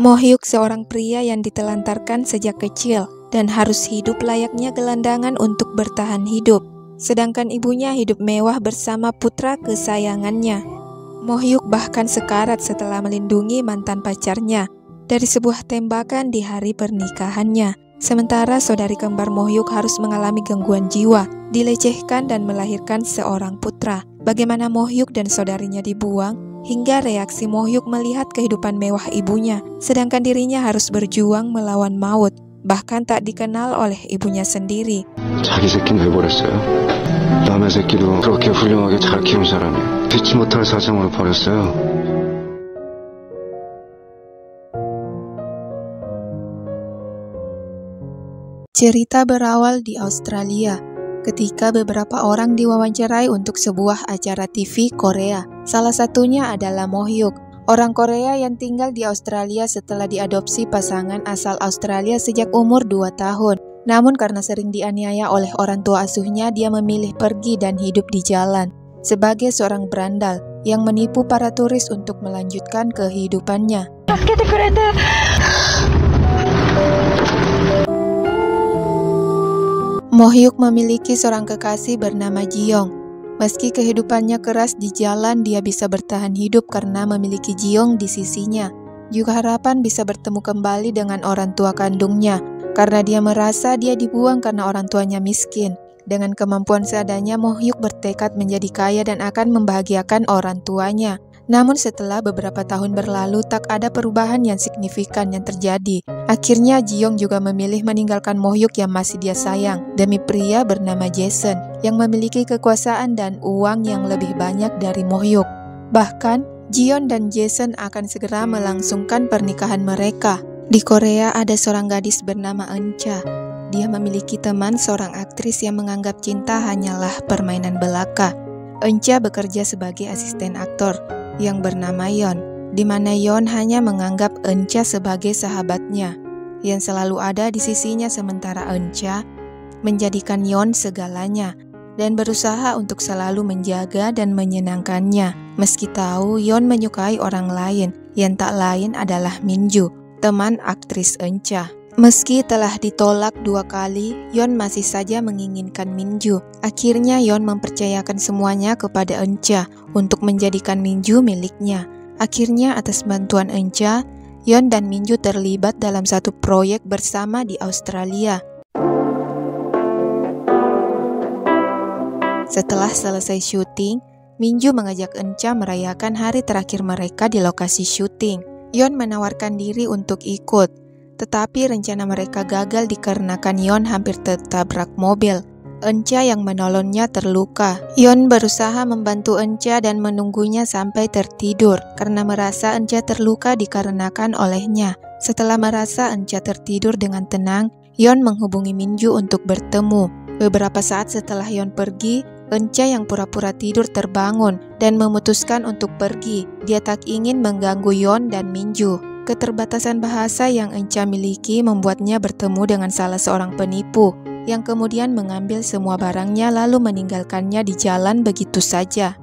Mohyuk seorang pria yang ditelantarkan sejak kecil dan harus hidup layaknya gelandangan untuk bertahan hidup. Sedangkan ibunya hidup mewah bersama putra kesayangannya. Mohyuk bahkan sekarat setelah melindungi mantan pacarnya dari sebuah tembakan di hari pernikahannya. Sementara saudari kembar Mohyuk harus mengalami gangguan jiwa, dilecehkan dan melahirkan seorang putra. Bagaimana Mohyuk dan saudarinya dibuang, hingga reaksi Mohyuk melihat kehidupan mewah ibunya, sedangkan dirinya harus berjuang melawan maut, bahkan tak dikenal oleh ibunya sendiri. 자기 새끼는 왜 버렸어요? 남의 새끼도 그렇게 훌륭하게 잘 키운 사람이 피치 못할 사정으로 버렸어요. Cerita berawal di Australia, ketika beberapa orang diwawancarai untuk sebuah acara TV Korea. Salah satunya adalah Mohyuk, orang Korea yang tinggal di Australia setelah diadopsi pasangan asal Australia sejak umur 2 tahun. Namun karena sering dianiaya oleh orang tua asuhnya, dia memilih pergi dan hidup di jalan sebagai seorang berandal yang menipu para turis untuk melanjutkan kehidupannya. Mohyuk memiliki seorang kekasih bernama Jiyoung. Meski kehidupannya keras di jalan, dia bisa bertahan hidup karena memiliki Jiyoung di sisinya. Juga harapan bisa bertemu kembali dengan orang tua kandungnya, karena dia merasa dia dibuang karena orang tuanya miskin. Dengan kemampuan seadanya, Mohyuk bertekad menjadi kaya dan akan membahagiakan orang tuanya. Namun setelah beberapa tahun berlalu, tak ada perubahan yang signifikan yang terjadi. Akhirnya Jiyoung juga memilih meninggalkan Mohyuk yang masih dia sayang demi pria bernama Jason yang memiliki kekuasaan dan uang yang lebih banyak dari Mohyuk. Bahkan, Jiyoung dan Jason akan segera melangsungkan pernikahan mereka. Di Korea ada seorang gadis bernama Euncha. Dia memiliki teman seorang aktris yang menganggap cinta hanyalah permainan belaka. Euncha bekerja sebagai asisten aktor yang bernama Yeon, di mana Yeon hanya menganggap Euncha sebagai sahabatnya yang selalu ada di sisinya, sementara Euncha menjadikan Yeon segalanya dan berusaha untuk selalu menjaga dan menyenangkannya. Meski tahu Yeon menyukai orang lain yang tak lain adalah Minju, teman aktris Euncha. Meski telah ditolak 2 kali, Yeon masih saja menginginkan Minju. Akhirnya Yeon mempercayakan semuanya kepada Euncha untuk menjadikan Minju miliknya. Akhirnya atas bantuan Euncha, Yeon dan Minju terlibat dalam satu proyek bersama di Australia. Setelah selesai syuting, Minju mengajak Euncha merayakan hari terakhir mereka di lokasi syuting. Yeon menawarkan diri untuk ikut, tetapi rencana mereka gagal dikarenakan Yeon hampir tertabrak mobil. Euncha yang menolongnya terluka. Yeon berusaha membantu Euncha dan menunggunya sampai tertidur karena merasa Euncha terluka dikarenakan olehnya. Setelah merasa Euncha tertidur dengan tenang, Yeon menghubungi Minju untuk bertemu. Beberapa saat setelah Yeon pergi, Euncha yang pura-pura tidur terbangun dan memutuskan untuk pergi. Dia tak ingin mengganggu Yeon dan Minju. Keterbatasan bahasa yang Euncha miliki membuatnya bertemu dengan salah seorang penipu yang kemudian mengambil semua barangnya lalu meninggalkannya di jalan begitu saja.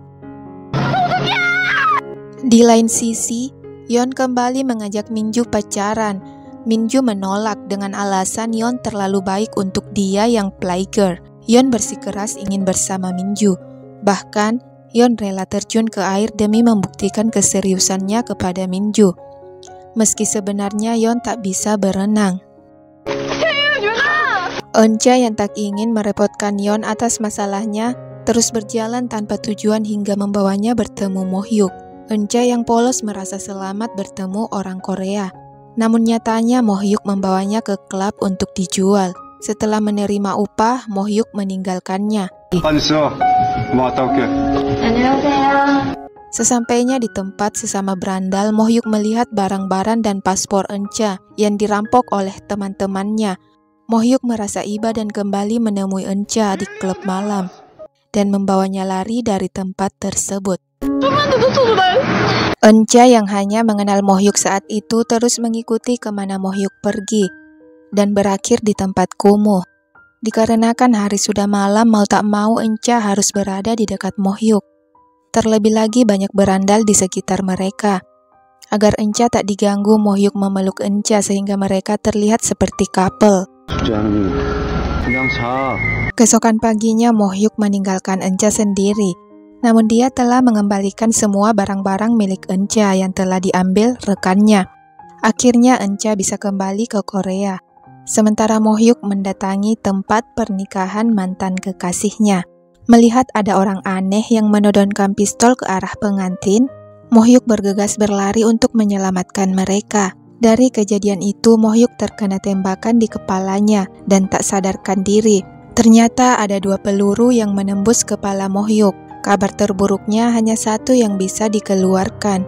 Di lain sisi, Yeon kembali mengajak Minju pacaran. Minju menolak dengan alasan Yeon terlalu baik untuk dia yang playgirl. Yeon bersikeras ingin bersama Minju. Bahkan, Yeon rela terjun ke air demi membuktikan keseriusannya kepada Minju. Meski sebenarnya Yeon tak bisa berenang. Euncha yang tak ingin merepotkan Yeon atas masalahnya terus berjalan tanpa tujuan hingga membawanya bertemu Mohyuk. Euncha yang polos merasa selamat bertemu orang Korea. Namun nyatanya Mohyuk membawanya ke klub untuk dijual. Setelah menerima upah, Mohyuk meninggalkannya. Sesampainya di tempat sesama berandal, Mohyuk melihat barang-barang dan paspor Euncha yang dirampok oleh teman-temannya. Mohyuk merasa iba dan kembali menemui Euncha di klub malam dan membawanya lari dari tempat tersebut. Euncha yang hanya mengenal Mohyuk saat itu terus mengikuti kemana Mohyuk pergi dan berakhir di tempat kumuh. Dikarenakan hari sudah malam, mau tak mau Euncha harus berada di dekat Mohyuk. Terlebih lagi banyak berandal di sekitar mereka. Agar Enca tak diganggu, Mohyuk memeluk Enca sehingga mereka terlihat seperti couple. 죽지 않으니 그냥 자. Keesokan paginya Mohyuk meninggalkan Enca sendiri. Namun dia telah mengembalikan semua barang-barang milik Enca yang telah diambil rekannya. Akhirnya Enca bisa kembali ke Korea. Sementara Mohyuk mendatangi tempat pernikahan mantan kekasihnya. Melihat ada orang aneh yang menodongkan pistol ke arah pengantin, Mohyuk bergegas berlari untuk menyelamatkan mereka. Dari kejadian itu, Mohyuk terkena tembakan di kepalanya dan tak sadarkan diri. Ternyata ada 2 peluru yang menembus kepala Mohyuk. Kabar terburuknya hanya satu yang bisa dikeluarkan.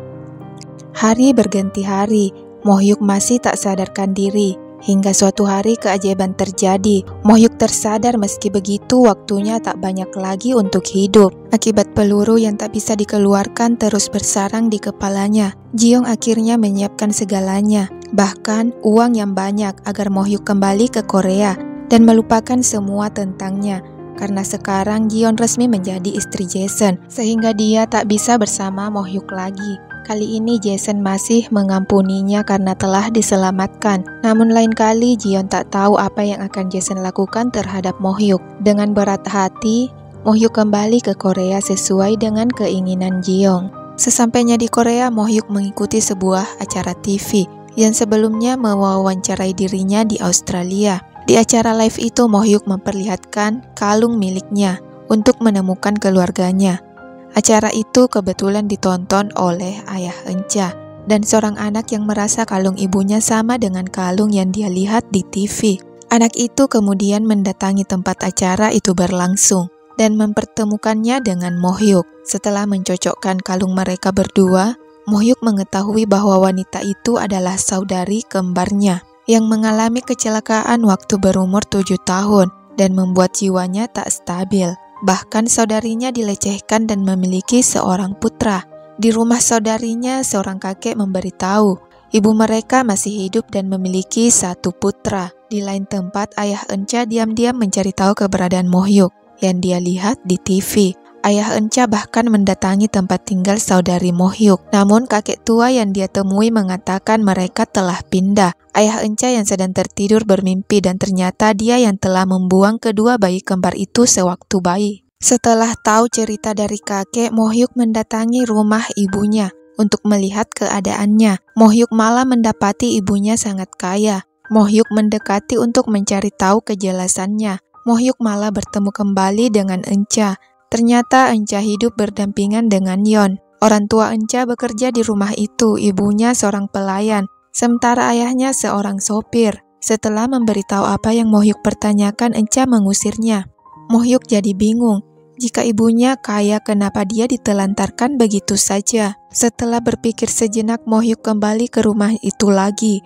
Hari berganti hari, Mohyuk masih tak sadarkan diri. Hingga suatu hari keajaiban terjadi. Mohyuk tersadar meski begitu waktunya tak banyak lagi untuk hidup. Akibat peluru yang tak bisa dikeluarkan terus bersarang di kepalanya, Ji-young akhirnya menyiapkan segalanya. Bahkan uang yang banyak agar Mohyuk kembali ke Korea dan melupakan semua tentangnya. Karena sekarang Ji-young resmi menjadi istri Jason, sehingga dia tak bisa bersama Mohyuk lagi. Kali ini Jason masih mengampuninya karena telah diselamatkan. Namun lain kali Ji-young tak tahu apa yang akan Jason lakukan terhadap Mohyuk. Dengan berat hati, Mohyuk kembali ke Korea sesuai dengan keinginan Ji-young. Sesampainya di Korea, Mohyuk mengikuti sebuah acara TV yang sebelumnya mewawancarai dirinya di Australia. Di acara live itu, Mohyuk memperlihatkan kalung miliknya untuk menemukan keluarganya. Acara itu kebetulan ditonton oleh ayah Enca dan seorang anak yang merasa kalung ibunya sama dengan kalung yang dia lihat di TV. Anak itu kemudian mendatangi tempat acara itu berlangsung dan mempertemukannya dengan Mohyuk. Setelah mencocokkan kalung mereka berdua, Mohyuk mengetahui bahwa wanita itu adalah saudari kembarnya yang mengalami kecelakaan waktu berumur 7 tahun dan membuat jiwanya tak stabil. Bahkan saudarinya dilecehkan dan memiliki seorang putra. Di rumah saudarinya, seorang kakek memberitahu ibu mereka masih hidup dan memiliki 1 putra. Di lain tempat, ayah Enca diam-diam mencari tahu keberadaan Mohyuk yang dia lihat di TV. Ayah Enca bahkan mendatangi tempat tinggal saudari Mohyuk. Namun kakek tua yang dia temui mengatakan mereka telah pindah. Ayah Enca yang sedang tertidur bermimpi dan ternyata dia yang telah membuang kedua bayi kembar itu sewaktu bayi. Setelah tahu cerita dari kakek, Mohyuk mendatangi rumah ibunya untuk melihat keadaannya. Mohyuk malah mendapati ibunya sangat kaya. Mohyuk mendekati untuk mencari tahu kejelasannya. Mohyuk malah bertemu kembali dengan Enca. Ternyata Enca hidup berdampingan dengan Yeon. Orang tua Enca bekerja di rumah itu, ibunya seorang pelayan, sementara ayahnya seorang sopir. Setelah memberitahu apa yang Mohyuk pertanyakan, Enca mengusirnya. Mohyuk jadi bingung. Jika ibunya kaya, kenapa dia ditelantarkan begitu saja? Setelah berpikir sejenak, Mohyuk kembali ke rumah itu lagi.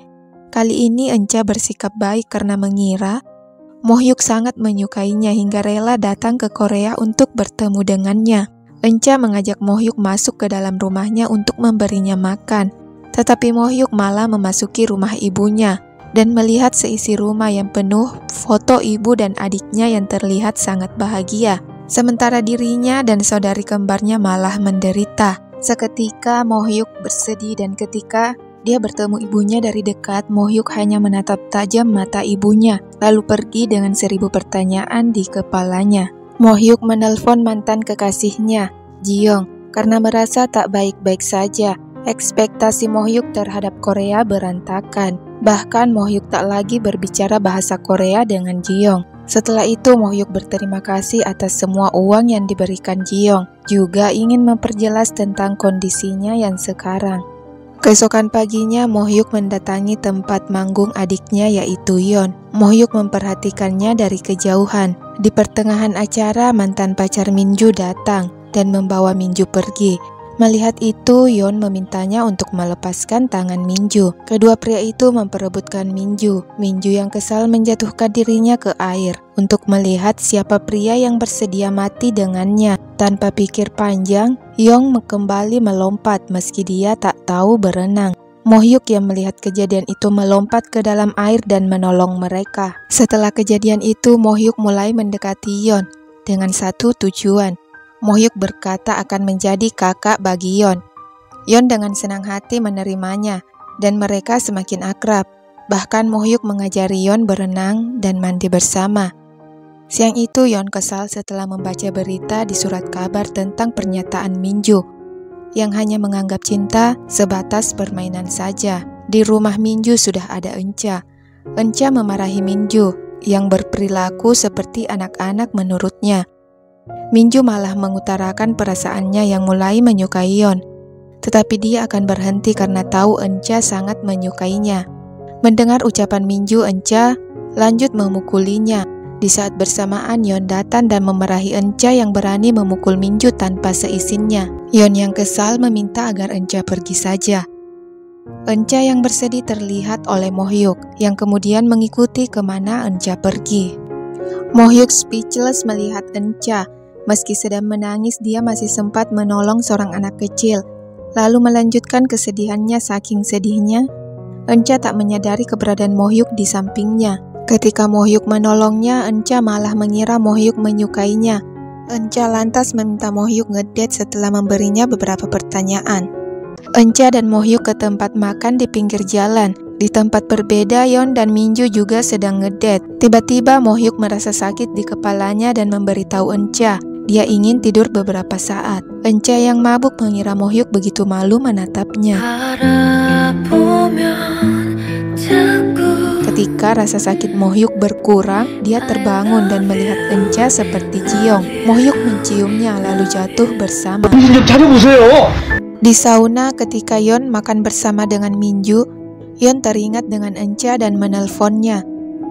Kali ini Enca bersikap baik karena mengira Mohyuk sangat menyukainya hingga rela datang ke Korea untuk bertemu dengannya. Enca mengajak Mohyuk masuk ke dalam rumahnya untuk memberinya makan. Tetapi Mohyuk malah memasuki rumah ibunya dan melihat seisi rumah yang penuh foto ibu dan adiknya yang terlihat sangat bahagia. Sementara dirinya dan saudari kembarnya malah menderita. Seketika Mohyuk bersedih dan ketika dia bertemu ibunya dari dekat, Mohyuk hanya menatap tajam mata ibunya, lalu pergi dengan 1000 pertanyaan di kepalanya. Mohyuk menelpon mantan kekasihnya, Ji-young, karena merasa tak baik-baik saja. Ekspektasi Mohyuk terhadap Korea berantakan. Bahkan Mohyuk tak lagi berbicara bahasa Korea dengan Ji-young. Setelah itu Mohyuk berterima kasih atas semua uang yang diberikan Ji-young, juga ingin memperjelas tentang kondisinya yang sekarang. Keesokan paginya, Mohyuk mendatangi tempat manggung adiknya yaitu Yeon. Mohyuk memperhatikannya dari kejauhan. Di pertengahan acara, mantan pacar Minju datang dan membawa Minju pergi. Melihat itu, Yeon memintanya untuk melepaskan tangan Minju. Kedua pria itu memperebutkan Minju. Minju yang kesal menjatuhkan dirinya ke air untuk melihat siapa pria yang bersedia mati dengannya. Tanpa pikir panjang, Yeon kembali melompat meski dia tak tahu berenang. Mohyuk yang melihat kejadian itu melompat ke dalam air dan menolong mereka. Setelah kejadian itu, Mohyuk mulai mendekati Yeon dengan satu tujuan. Mohyuk berkata akan menjadi kakak bagi Yeon. Yeon dengan senang hati menerimanya, dan mereka semakin akrab. Bahkan Mo-hyuk mengajari Yeon berenang dan mandi bersama. Siang itu Yeon kesal setelah membaca berita di surat kabar tentang pernyataan Minju, yang hanya menganggap cinta sebatas permainan saja. Di rumah Minju sudah ada Euncha. Euncha memarahi Minju yang berperilaku seperti anak-anak menurutnya. Minju malah mengutarakan perasaannya yang mulai menyukai Yeon. Tetapi dia akan berhenti karena tahu Euncha sangat menyukainya. Mendengar ucapan Minju, Euncha lanjut memukulinya. Di saat bersamaan Yeon datang dan memarahi Euncha yang berani memukul Minju tanpa seizinnya. Yeon yang kesal meminta agar Euncha pergi saja. Euncha yang bersedih terlihat oleh Mo-hyuk yang kemudian mengikuti kemana Euncha pergi. Mo-hyuk speechless melihat Euncha. Meski sedang menangis, dia masih sempat menolong seorang anak kecil, lalu melanjutkan kesedihannya. Saking sedihnya, Euncha tak menyadari keberadaan Mo-hyuk di sampingnya. Ketika Mo-hyuk menolongnya, Euncha malah mengira Mo-hyuk menyukainya. Euncha lantas meminta Mo-hyuk ngedate setelah memberinya beberapa pertanyaan. Euncha dan Mo-hyuk ke tempat makan di pinggir jalan. Di tempat berbeda, Yeon dan Minju juga sedang ngedate. Tiba-tiba Mo-hyuk merasa sakit di kepalanya dan memberitahu Euncha dia ingin tidur beberapa saat. Euncha yang mabuk mengira Mo-hyuk begitu malu menatapnya. Ketika rasa sakit Mo-hyuk berkurang, dia terbangun dan melihat Euncha seperti Ji-young. Mo-hyuk menciumnya lalu jatuh bersama. Di sauna ketika Yeon makan bersama dengan Minju, Yeon teringat dengan Euncha dan menelponnya.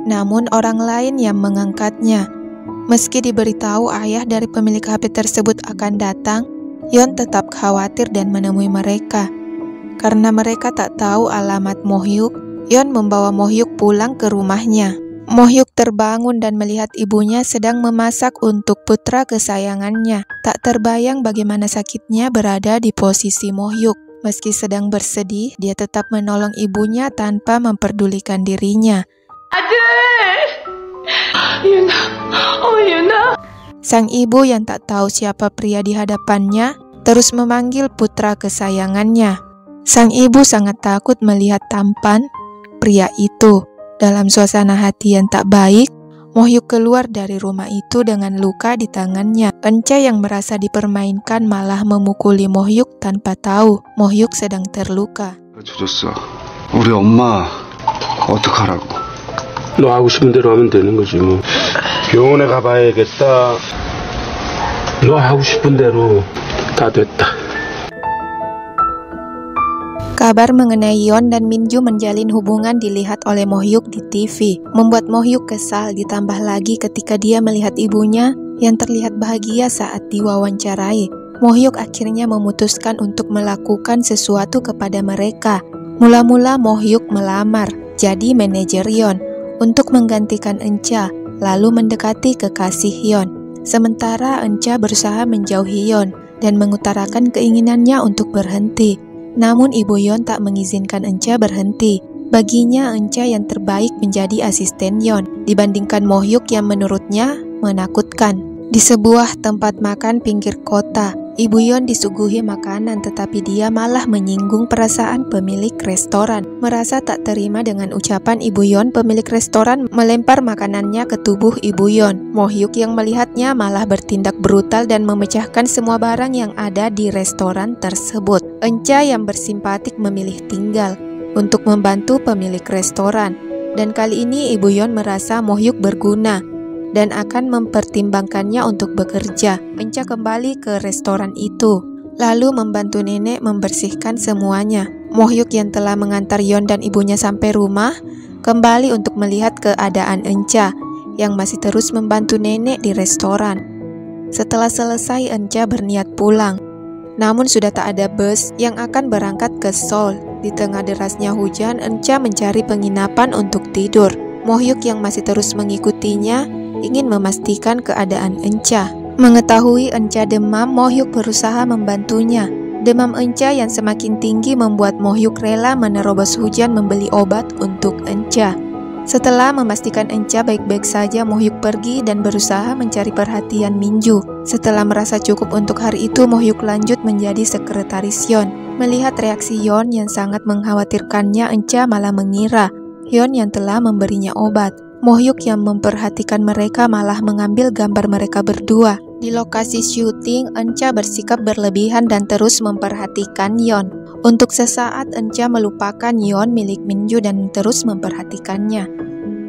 Namun orang lain yang mengangkatnya. Meski diberitahu ayah dari pemilik HP tersebut akan datang, Yeon tetap khawatir dan menemui mereka. Karena mereka tak tahu alamat Mo-hyuk, Yeon membawa Mo-hyuk pulang ke rumahnya. Mo-hyuk terbangun dan melihat ibunya sedang memasak untuk putra kesayangannya. Tak terbayang bagaimana sakitnya berada di posisi Mo-hyuk. Meski sedang bersedih, dia tetap menolong ibunya tanpa memperdulikan dirinya. Yuna. Sang ibu yang tak tahu siapa pria di hadapannya terus memanggil putra kesayangannya. Sang ibu sangat takut melihat tampan pria itu. Dalam suasana hati yang tak baik, Mo-hyuk keluar dari rumah itu dengan luka di tangannya. Euncha yang merasa dipermainkan malah memukuli Mo-hyuk tanpa tahu Mo-hyuk sedang terluka. 우리 엄마 어떡하라고? 너 하고 싶은 대로 하면 되는 거지 뭐. 병원에 가봐야겠다. 너 하고 싶은 대로 다 됐다. Kabar mengenai Yeon dan Minju menjalin hubungan dilihat oleh Mo-hyuk di TV, membuat Mo-hyuk kesal, ditambah lagi ketika dia melihat ibunya yang terlihat bahagia saat diwawancarai. Mo-hyuk akhirnya memutuskan untuk melakukan sesuatu kepada mereka. Mula-mula Mo-hyuk melamar jadi manajer Yeon untuk menggantikan Euncha, lalu mendekati kekasih Yeon. Sementara Euncha berusaha menjauhi Yeon dan mengutarakan keinginannya untuk berhenti. Namun ibu Yeon tak mengizinkan Euncha berhenti. Baginya Euncha yang terbaik menjadi asisten Yeon dibandingkan Mo-hyuk yang menurutnya menakutkan. Di sebuah tempat makan pinggir kota, ibu Yeon disuguhi makanan tetapi dia malah menyinggung perasaan pemilik restoran. Merasa tak terima dengan ucapan ibu Yeon, pemilik restoran melempar makanannya ke tubuh ibu Yeon. Mo-hyuk yang melihatnya malah bertindak brutal dan memecahkan semua barang yang ada di restoran tersebut. Euncha yang bersimpatik memilih tinggal untuk membantu pemilik restoran. Dan kali ini ibu Yeon merasa Mo-hyuk berguna dan akan mempertimbangkannya untuk bekerja. Euncha kembali ke restoran itu, lalu membantu nenek membersihkan semuanya. Mo-hyuk yang telah mengantar Yeon dan ibunya sampai rumah, kembali untuk melihat keadaan Euncha yang masih terus membantu nenek di restoran. Setelah selesai, Euncha berniat pulang. Namun sudah tak ada bus yang akan berangkat ke Seoul. Di tengah derasnya hujan, Euncha mencari penginapan untuk tidur. Mo-hyuk yang masih terus mengikutinya ingin memastikan keadaan Euncha. Mengetahui Euncha demam, Mo-hyuk berusaha membantunya. Demam Euncha yang semakin tinggi membuat Mo-hyuk rela menerobos hujan membeli obat untuk Euncha. Setelah memastikan Euncha baik-baik saja, Mo-hyuk pergi dan berusaha mencari perhatian Minju. Setelah merasa cukup untuk hari itu, Mo-hyuk lanjut menjadi sekretaris Yeon. Melihat reaksi Yeon yang sangat mengkhawatirkannya, Euncha malah mengira Yeon yang telah memberinya obat. Mo-hyuk yang memperhatikan mereka malah mengambil gambar mereka berdua. Di lokasi syuting, Euncha bersikap berlebihan dan terus memperhatikan Yeon. Untuk sesaat, Euncha melupakan Yeon milik Minju dan terus memperhatikannya.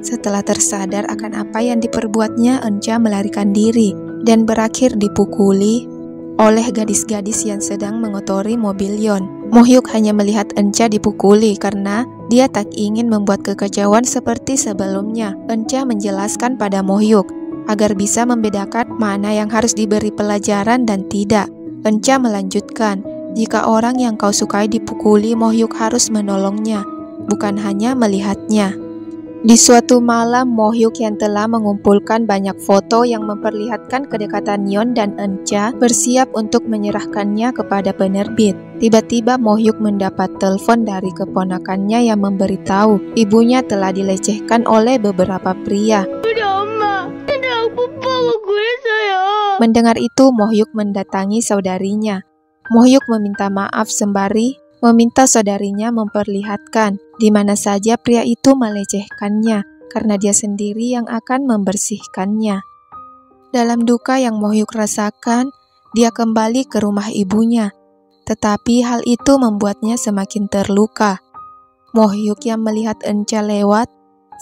Setelah tersadar akan apa yang diperbuatnya, Euncha melarikan diri dan berakhir dipukuli oleh gadis-gadis yang sedang mengotori mobil Yeon. Mo-hyuk hanya melihat Euncha dipukuli karena dia tak ingin membuat kekacauan seperti sebelumnya. Euncha menjelaskan pada Mo-hyuk agar bisa membedakan mana yang harus diberi pelajaran dan tidak. Euncha melanjutkan, jika orang yang kau sukai dipukuli, Mo-hyuk harus menolongnya, bukan hanya melihatnya. Di suatu malam, Mo-hyuk yang telah mengumpulkan banyak foto yang memperlihatkan kedekatan Yeon dan Euncha bersiap untuk menyerahkannya kepada penerbit. Tiba-tiba Mo-hyuk mendapat telepon dari keponakannya yang memberitahu ibunya telah dilecehkan oleh beberapa pria. Mendengar itu, Mo-hyuk mendatangi saudarinya. Mo-hyuk meminta maaf sembari meminta saudarinya memperlihatkan di mana saja pria itu melecehkannya, karena dia sendiri yang akan membersihkannya. Dalam duka yang Mo-hyuk rasakan, dia kembali ke rumah ibunya. Tetapi hal itu membuatnya semakin terluka. Mo-hyuk yang melihat Euncha lewat,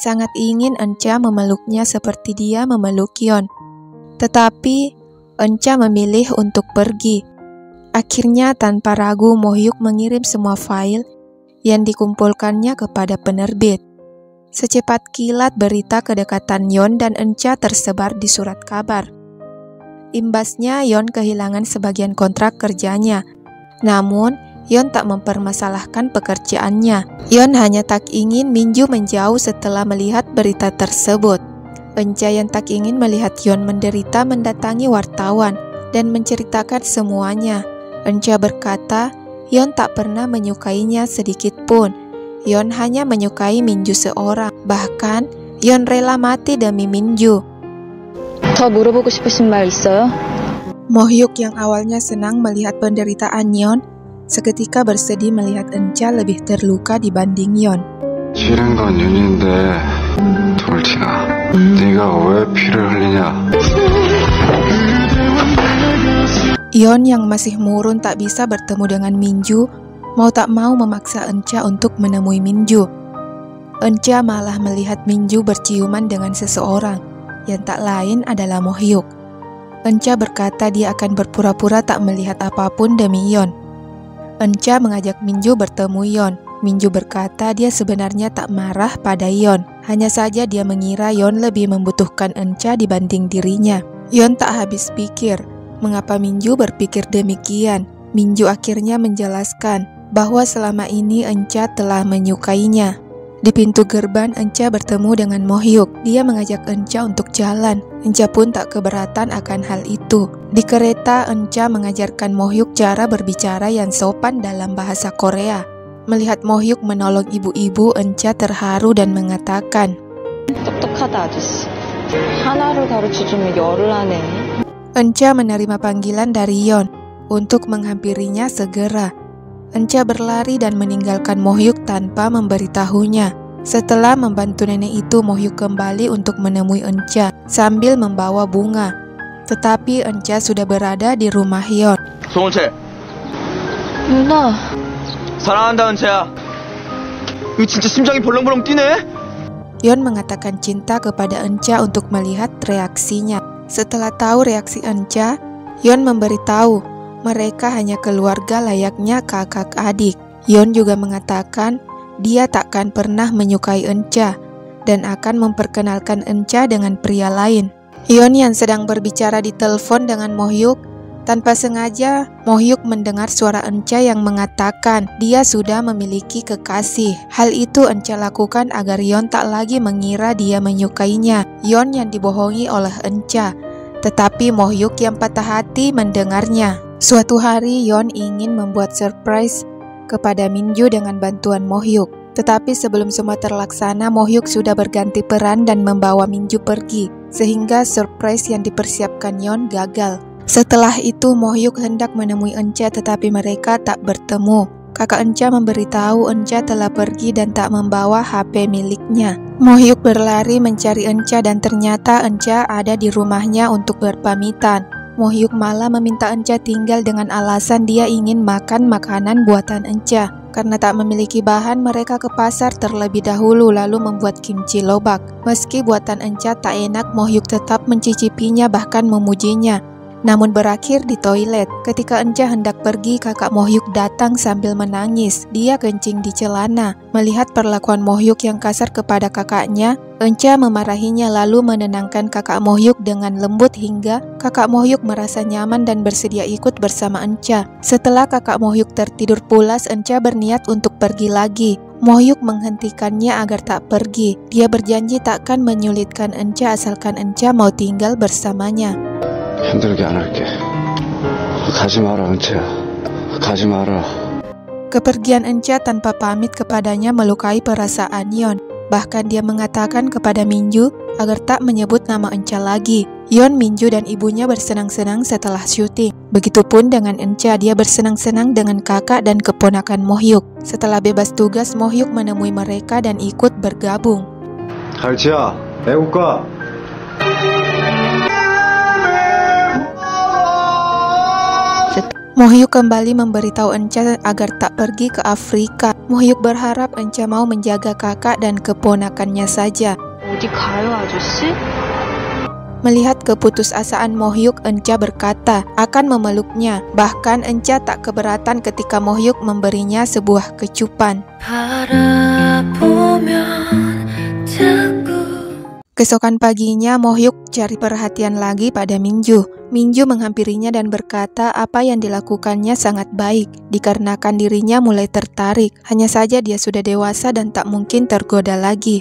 sangat ingin Euncha memeluknya seperti dia memeluk Yeon. Tetapi Euncha memilih untuk pergi. Akhirnya tanpa ragu Mo-hyuk mengirim semua file yang dikumpulkannya kepada penerbit. Secepat kilat berita kedekatan Yeon dan Euncha tersebar di surat kabar. Imbasnya Yeon kehilangan sebagian kontrak kerjanya. Namun Yeon tak mempermasalahkan pekerjaannya. Yeon hanya tak ingin Minju menjauh setelah melihat berita tersebut. Euncha yang tak ingin melihat Yeon menderita mendatangi wartawan dan menceritakan semuanya. Euncha berkata, Yeon tak pernah menyukainya sedikit pun. Yeon hanya menyukai Minju seorang. Bahkan, Yeon rela mati demi Minju. 더 물어보고 싶으신 말 있어요? Mo-hyuk yang awalnya senang melihat penderitaan Yeon, seketika bersedih melihat Euncha lebih terluka dibanding Yeon. 싫은 건 윤인데 돌진아, 네가 왜 피를 흘리냐? Yeon yang masih murun tak bisa bertemu dengan Minju, mau tak mau memaksa Euncha untuk menemui Minju. Euncha malah melihat Minju berciuman dengan seseorang, yang tak lain adalah Mo-hyuk. Euncha berkata dia akan berpura-pura tak melihat apapun demi Yeon. Euncha mengajak Minju bertemu Yeon. Minju berkata dia sebenarnya tak marah pada Yeon, hanya saja dia mengira Yeon lebih membutuhkan Euncha dibanding dirinya. Yeon tak habis pikir mengapa Minju berpikir demikian. Minju akhirnya menjelaskan bahwa selama ini Euncha telah menyukainya. Di pintu gerbang, Euncha bertemu dengan Mo-hyuk. Dia mengajak Euncha untuk jalan. Euncha pun tak keberatan akan hal itu. Di kereta, Euncha mengajarkan Mo-hyuk cara berbicara yang sopan dalam bahasa Korea. Melihat Mo-hyuk menolong ibu-ibu, Euncha terharu dan mengatakan, 똑똑하다 아저씨. 하나를 가르쳐주면 열을 하네. Euncha menerima panggilan dari Yeon untuk menghampirinya segera. Euncha berlari dan meninggalkan Mo-hyuk tanpa memberitahunya. Setelah membantu nenek itu, Mo-hyuk kembali untuk menemui Euncha sambil membawa bunga. Tetapi Euncha sudah berada di rumah Yeon. 송은채, 누나, 사랑한다 은채야. 이거 진짜 심장이 벌렁벌렁 뛰네. Yeon mengatakan cinta kepada Euncha untuk melihat reaksinya. Setelah tahu reaksi Euncha, Yeon memberitahu mereka hanya keluarga layaknya kakak adik. Yeon juga mengatakan dia takkan pernah menyukai Euncha dan akan memperkenalkan Euncha dengan pria lain. Yeon yang sedang berbicara di telepon dengan Mo-hyuk, tanpa sengaja Mo-hyuk mendengar suara Euncha yang mengatakan dia sudah memiliki kekasih. Hal itu Euncha lakukan agar Yeon tak lagi mengira dia menyukainya. Yeon yang dibohongi oleh Euncha, tetapi Mo-hyuk yang patah hati mendengarnya. Suatu hari Yeon ingin membuat surprise kepada Minju dengan bantuan Mo-hyuk. Tetapi sebelum semua terlaksana, Mo-hyuk sudah berganti peran dan membawa Minju pergi, sehingga surprise yang dipersiapkan Yeon gagal. Setelah itu Mohyuk hendak menemui Euncha tetapi mereka tak bertemu. Kakak Euncha memberitahu Euncha telah pergi dan tak membawa HP miliknya. Mohyuk berlari mencari Euncha dan ternyata Euncha ada di rumahnya untuk berpamitan. Mohyuk malah meminta Euncha tinggal dengan alasan dia ingin makan makanan buatan Euncha. Karena tak memiliki bahan, mereka ke pasar terlebih dahulu lalu membuat kimchi lobak. Meski buatan Euncha tak enak, Mohyuk tetap mencicipinya bahkan memujinya. Namun berakhir di toilet. Ketika Euncha hendak pergi, kakak Mohyuk datang sambil menangis. Dia kencing di celana. Melihat perlakuan Mohyuk yang kasar kepada kakaknya, Euncha memarahinya lalu menenangkan kakak Mohyuk dengan lembut hingga kakak Mohyuk merasa nyaman dan bersedia ikut bersama Euncha. Setelah kakak Mohyuk tertidur pulas, Euncha berniat untuk pergi lagi. Mohyuk menghentikannya agar tak pergi. Dia berjanji takkan menyulitkan Euncha asalkan Euncha mau tinggal bersamanya. 힘들게 안 할게. 가지 마라, 은채야. 가지 마라. Kepergian Euncha tanpa pamit kepadanya melukai perasaan Yeon. Bahkan dia mengatakan kepada Minju agar tak menyebut nama Euncha lagi. Yeon, Minju, dan ibunya bersenang-senang setelah syuting. Begitupun dengan Euncha, dia bersenang-senang dengan kakak dan keponakan Mohyuk. Setelah bebas tugas, Mohyuk menemui mereka dan ikut bergabung. 갈치야, 애국가. Mohyuk kembali memberitahu Euncha agar tak pergi ke Afrika. Mohyuk berharap Euncha mau menjaga kakak dan keponakannya saja. 어디 가요, 아저씨? Melihat keputusasaan Mohyuk, Euncha berkata akan memeluknya. Bahkan Euncha tak keberatan ketika Mohyuk memberinya sebuah kecupan. Keesokan paginya, Mohyuk cari perhatian lagi pada Minju. Minju menghampirinya dan berkata apa yang dilakukannya sangat baik, dikarenakan dirinya mulai tertarik. Hanya saja dia sudah dewasa dan tak mungkin tergoda lagi.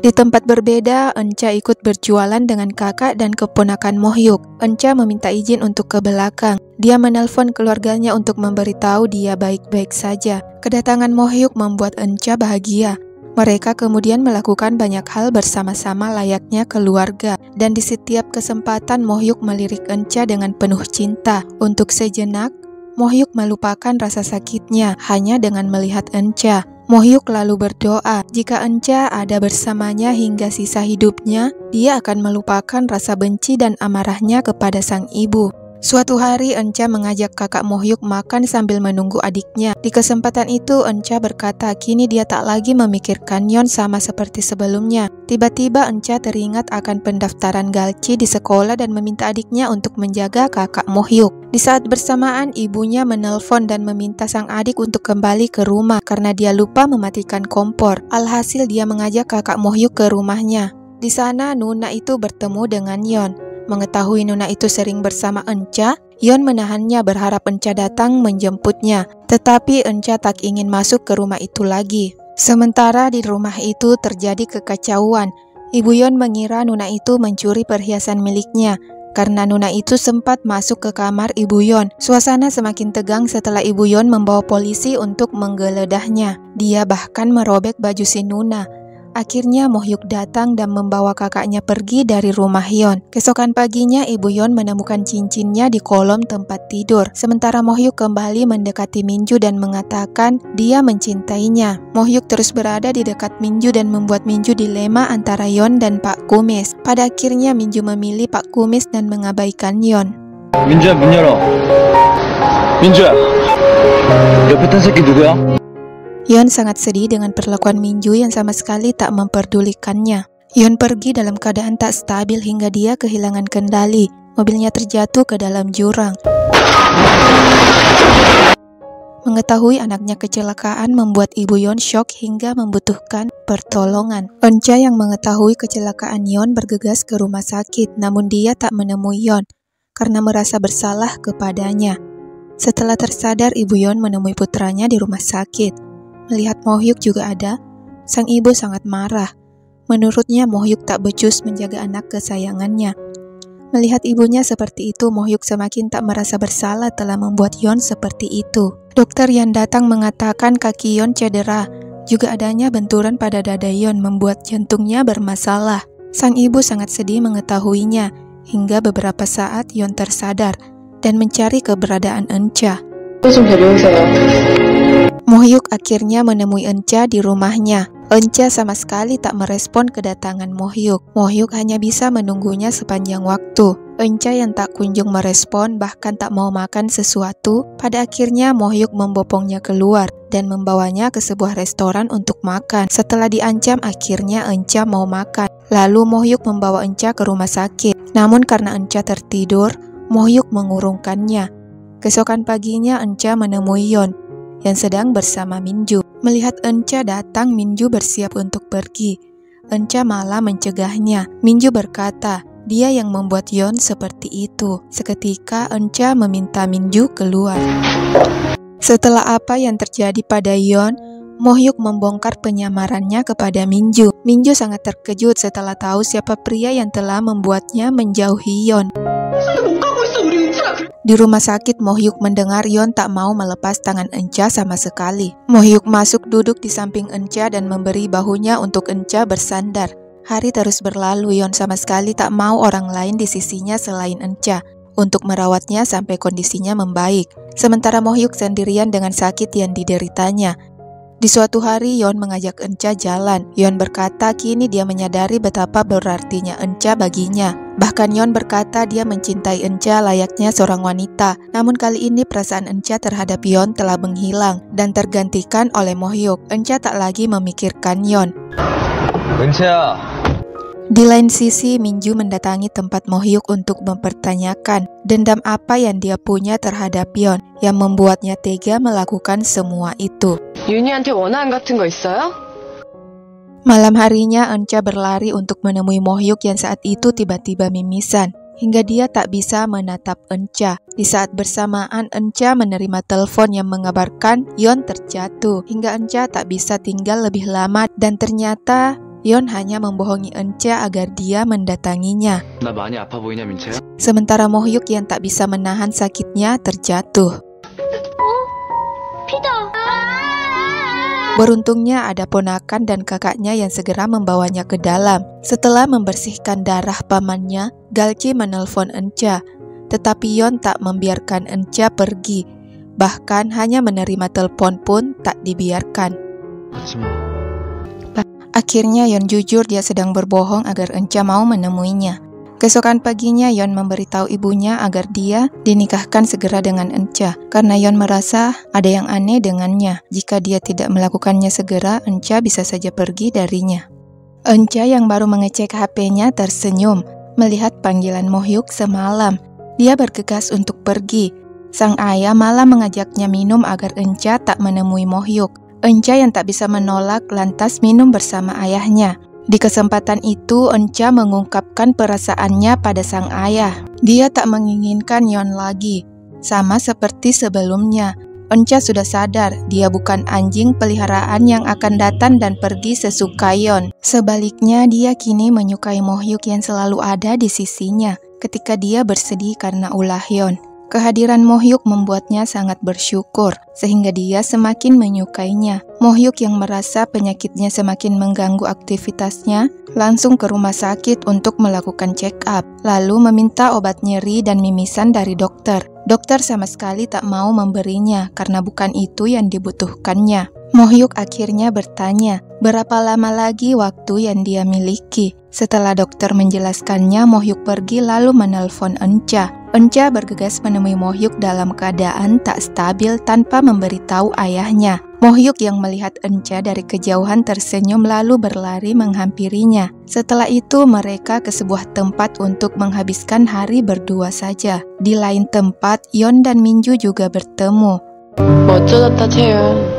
Di tempat berbeda, Euncha ikut berjualan dengan kakak dan keponakan Mohyuk. Euncha meminta izin untuk ke belakang. Dia menelpon keluarganya untuk memberitahu dia baik-baik saja. Kedatangan Mohyuk membuat Euncha bahagia. Mereka kemudian melakukan banyak hal bersama-sama layaknya keluarga, dan di setiap kesempatan Mohyuk melirik Euncha dengan penuh cinta. Untuk sejenak, Mohyuk melupakan rasa sakitnya hanya dengan melihat Euncha. Mohyuk lalu berdoa, jika Euncha ada bersamanya hingga sisa hidupnya, dia akan melupakan rasa benci dan amarahnya kepada sang ibu. Suatu hari Euncha mengajak kakak Mohyuk makan sambil menunggu adiknya. Di kesempatan itu Euncha berkata kini dia tak lagi memikirkan Yeon sama seperti sebelumnya. Tiba-tiba Euncha teringat akan pendaftaran Galchi di sekolah dan meminta adiknya untuk menjaga kakak Mohyuk. Di saat bersamaan ibunya menelpon dan meminta sang adik untuk kembali ke rumah karena dia lupa mematikan kompor. Alhasil dia mengajak kakak Mohyuk ke rumahnya. Di sana Nuna itu bertemu dengan Yeon. Mengetahui Nuna itu sering bersama Euncha, Yeon menahannya berharap Euncha datang menjemputnya. Tetapi Euncha tak ingin masuk ke rumah itu lagi. Sementara di rumah itu terjadi kekacauan. Ibu Yeon mengira Nuna itu mencuri perhiasan miliknya. Karena Nuna itu sempat masuk ke kamar Ibu Yeon. Suasana semakin tegang setelah Ibu Yeon membawa polisi untuk menggeledahnya. Dia bahkan merobek baju si Nuna. Akhirnya Mohyuk datang dan membawa kakaknya pergi dari rumah Yeon. Keesokan paginya Ibu Yeon menemukan cincinnya di kolom tempat tidur. Sementara Mohyuk kembali mendekati Minju dan mengatakan dia mencintainya. Mohyuk terus berada di dekat Minju dan membuat Minju dilema antara Yeon dan Pak Kumis. Pada akhirnya Minju memilih Pak Kumis dan mengabaikan Yeon. 민주야, 문 열어. 민주야, 옆에 탄 새끼 누구야? Yeon sangat sedih dengan perlakuan Minju yang sama sekali tak memperdulikannya. Yeon pergi dalam keadaan tak stabil hingga dia kehilangan kendali. Mobilnya terjatuh ke dalam jurang. Mengetahui anaknya kecelakaan membuat Ibu Yeon syok hingga membutuhkan pertolongan. Euncha yang mengetahui kecelakaan Yeon bergegas ke rumah sakit, namun dia tak menemui Yeon karena merasa bersalah kepadanya. Setelah tersadar, Ibu Yeon menemui putranya di rumah sakit. Melihat Mohyuk juga ada, sang ibu sangat marah. Menurutnya Mohyuk tak becus menjaga anak kesayangannya. Melihat ibunya seperti itu, Mohyuk semakin tak merasa bersalah telah membuat Yeon seperti itu. Dokter yang datang mengatakan kaki Yeon cedera. Juga adanya benturan pada dada Yeon membuat jantungnya bermasalah. Sang ibu sangat sedih mengetahuinya. Hingga beberapa saat Yeon tersadar. dan mencari keberadaan Encha. 좀 데려오세요. Mohyuk akhirnya menemui Encha di rumahnya. Encha sama sekali tak merespon kedatangan Mohyuk. Mohyuk hanya bisa menunggunya sepanjang waktu. Encha yang tak kunjung merespon, bahkan tak mau makan sesuatu, pada akhirnya Mohyuk membopongnya keluar dan membawanya ke sebuah restoran untuk makan. Setelah diancam, akhirnya Encha mau makan. Lalu Mohyuk membawa Encha ke rumah sakit. Namun karena Encha tertidur, Mohyuk mengurungkannya. Keesokan paginya Encha menemui Yeon yang sedang bersama Minju. Melihat Encha datang, Minju bersiap untuk pergi. Encha malah mencegahnya. Minju berkata, dia yang membuat Yeon seperti itu. Seketika Encha meminta Minju keluar. Setelah apa yang terjadi pada Yeon, Mohyuk membongkar penyamarannya kepada Minju. Minju sangat terkejut setelah tahu siapa pria yang telah membuatnya menjauhi Yeon. Di rumah sakit, Mohyuk mendengar Yeon tak mau melepas tangan Encha sama sekali. Mohyuk masuk duduk di samping Encha dan memberi bahunya untuk Encha bersandar. Hari terus berlalu, Yeon sama sekali tak mau orang lain di sisinya selain Encha untuk merawatnya sampai kondisinya membaik. Sementara Mohyuk sendirian dengan sakit yang dideritanya. Di suatu hari, Yeon mengajak Encha jalan. Yeon berkata kini dia menyadari betapa berartinya Encha baginya. Bahkan Yeon berkata dia mencintai Encha layaknya seorang wanita. Namun kali ini perasaan Encha terhadap Yeon telah menghilang dan tergantikan oleh Mohyuk. Encha tak lagi memikirkan Yeon. 은채야. Di lain sisi, Minju mendatangi tempat Mohyuk untuk mempertanyakan dendam apa yang dia punya terhadap Yeon yang membuatnya tega melakukan semua itu. 윤희한테 원한 같은 거 있어요? Malam harinya, Encha berlari untuk menemui Mohyuk yang saat itu tiba-tiba mimisan, hingga dia tak bisa menatap Encha. Di saat bersamaan, Encha menerima telepon yang mengabarkan Yeon terjatuh, hingga Encha tak bisa tinggal lebih lama dan ternyata Yeon hanya membohongi Encha agar dia mendatanginya. 나 많이 아파 보이냐, 민채야? Sementara Mohyuk yang tak bisa menahan sakitnya terjatuh. Beruntungnya ada ponakan dan kakaknya yang segera membawanya ke dalam. Setelah membersihkan darah pamannya, Galchi menelpon Encha. Tetapi Yeon tak membiarkan Encha pergi. Bahkan hanya menerima telepon pun tak dibiarkan. Akhirnya Yeon jujur dia sedang berbohong agar Encha mau menemuinya. Keesokan paginya Yeon memberitahu ibunya agar dia dinikahkan segera dengan Encha karena Yeon merasa ada yang aneh dengannya. Jika dia tidak melakukannya segera, Encha bisa saja pergi darinya. Encha yang baru mengecek HP-nya tersenyum melihat panggilan Mohyuk semalam. Dia bergegas untuk pergi. Sang ayah malah mengajaknya minum agar Encha tak menemui Mohyuk. Encha yang tak bisa menolak lantas minum bersama ayahnya. Di kesempatan itu, Encha mengungkapkan perasaannya pada sang ayah. Dia tak menginginkan Yeon lagi. Sama seperti sebelumnya, Encha sudah sadar dia bukan anjing peliharaan yang akan datang dan pergi sesuka Yeon. Sebaliknya, dia kini menyukai Mohyuk yang selalu ada di sisinya ketika dia bersedih karena ulah Yeon. Kehadiran Mohyuk membuatnya sangat bersyukur, sehingga dia semakin menyukainya. Mohyuk yang merasa penyakitnya semakin mengganggu aktivitasnya, langsung ke rumah sakit untuk melakukan check-up, lalu meminta obat nyeri dan mimisan dari dokter. Dokter sama sekali tak mau memberinya, karena bukan itu yang dibutuhkannya. Mohyuk akhirnya bertanya, berapa lama lagi waktu yang dia miliki? Setelah dokter menjelaskannya, Mohyuk pergi lalu menelpon Encha. Encha bergegas menemui Mohyuk dalam keadaan tak stabil tanpa memberitahu ayahnya. Mohyuk yang melihat Encha dari kejauhan tersenyum lalu berlari menghampirinya. Setelah itu mereka ke sebuah tempat untuk menghabiskan hari berdua saja. Di lain tempat, Yeon dan Minju juga bertemu. 멋져졌다, 채윤.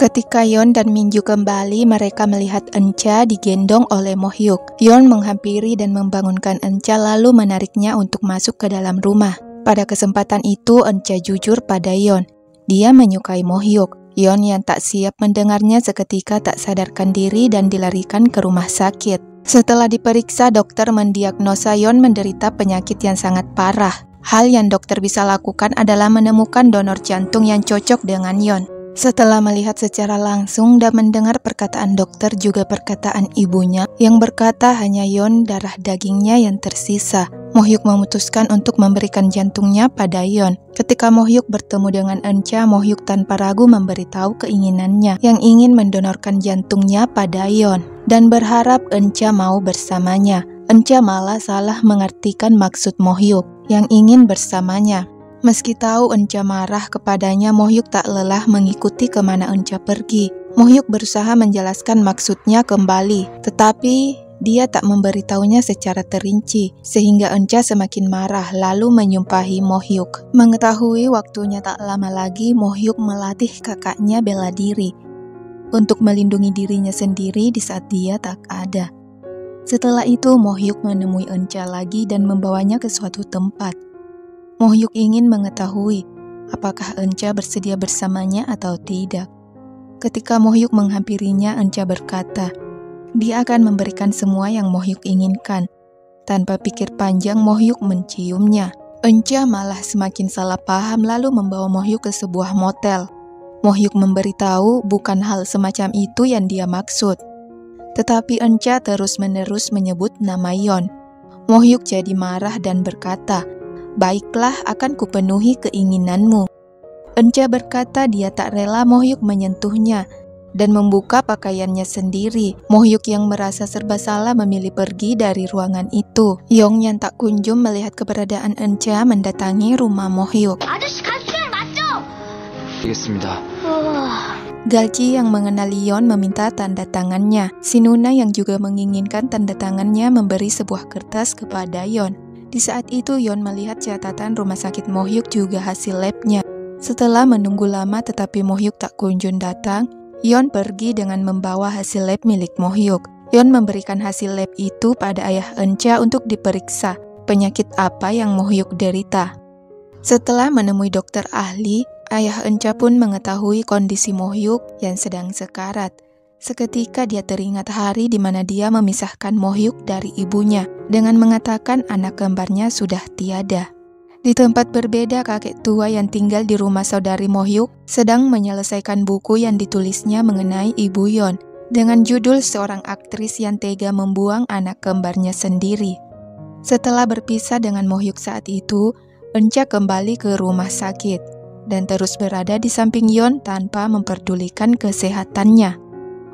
Ketika Yeon dan Minju kembali, mereka melihat Encha digendong oleh Mohyuk. Yeon menghampiri dan membangunkan Encha lalu menariknya untuk masuk ke dalam rumah. Pada kesempatan itu, Encha jujur pada Yeon. Dia menyukai Mohyuk. Yeon yang tak siap mendengarnya seketika tak sadarkan diri dan dilarikan ke rumah sakit. Setelah diperiksa, dokter mendiagnosa Yeon menderita penyakit yang sangat parah. Hal yang dokter bisa lakukan adalah menemukan donor jantung yang cocok dengan Yeon. Setelah melihat secara langsung dan mendengar perkataan dokter juga perkataan ibunya yang berkata hanya Yeon darah dagingnya yang tersisa, Mo-hyuk memutuskan untuk memberikan jantungnya pada Yeon. Ketika Mo-hyuk bertemu dengan Euncha, Mo-hyuk tanpa ragu memberitahu keinginannya yang ingin mendonorkan jantungnya pada Yeon dan berharap Euncha mau bersamanya. Euncha malah salah mengartikan maksud Mo-hyuk yang ingin bersamanya. Meski tahu Euncha marah kepadanya, Mo-hyuk tak lelah mengikuti kemana Euncha pergi. Mo-hyuk berusaha menjelaskan maksudnya kembali, tetapi dia tak memberitahunya secara terinci, sehingga Euncha semakin marah lalu menyumpahi Mo-hyuk. Mengetahui waktunya tak lama lagi, Mo-hyuk melatih kakaknya bela diri untuk melindungi dirinya sendiri di saat dia tak ada. Setelah itu, Mo-hyuk menemui Euncha lagi dan membawanya ke suatu tempat. Mo-hyuk ingin mengetahui apakah Euncha bersedia bersamanya atau tidak. Ketika Mo-hyuk menghampirinya, Euncha berkata, dia akan memberikan semua yang Mo-hyuk inginkan. Tanpa pikir panjang, Mo-hyuk menciumnya. Euncha malah semakin salah paham lalu membawa Mo-hyuk ke sebuah motel. Mo-hyuk memberitahu bukan hal semacam itu yang dia maksud. Tetapi Euncha terus-menerus menyebut nama Yeon. Mo-hyuk jadi marah dan berkata, baiklah, akan kupenuhi keinginanmu. Euncha berkata dia tak rela Mo-hyuk menyentuhnya dan membuka pakaiannya sendiri. Mo-hyuk yang merasa serba salah memilih pergi dari ruangan itu. Yeon yang tak kunjung melihat keberadaan Euncha mendatangi rumah Mo-hyuk. 알겠습니다. Galji yang mengenali Yeon meminta tanda tangannya. Sinuna yang juga menginginkan tanda tangannya memberi sebuah kertas kepada Yeon. Di saat itu Yeon melihat catatan rumah sakit Mo-hyuk juga hasil labnya. Setelah menunggu lama tetapi Mo-hyuk tak kunjung datang, Yeon pergi dengan membawa hasil lab milik Mo-hyuk. Yeon memberikan hasil lab itu pada ayah Euncha untuk diperiksa penyakit apa yang Mo-hyuk derita. Setelah menemui dokter ahli, ayah Euncha pun mengetahui kondisi Mo-hyuk yang sedang sekarat. Seketika dia teringat hari di mana dia memisahkan Mo-hyuk dari ibunya dengan mengatakan anak kembarnya sudah tiada. Di tempat berbeda, kakek tua yang tinggal di rumah saudari Mo-hyuk sedang menyelesaikan buku yang ditulisnya mengenai ibu Yeon dengan judul seorang aktris yang tega membuang anak kembarnya sendiri. Setelah berpisah dengan Mo-hyuk saat itu, Euncha kembali ke rumah sakit dan terus berada di samping Yeon tanpa memperdulikan kesehatannya.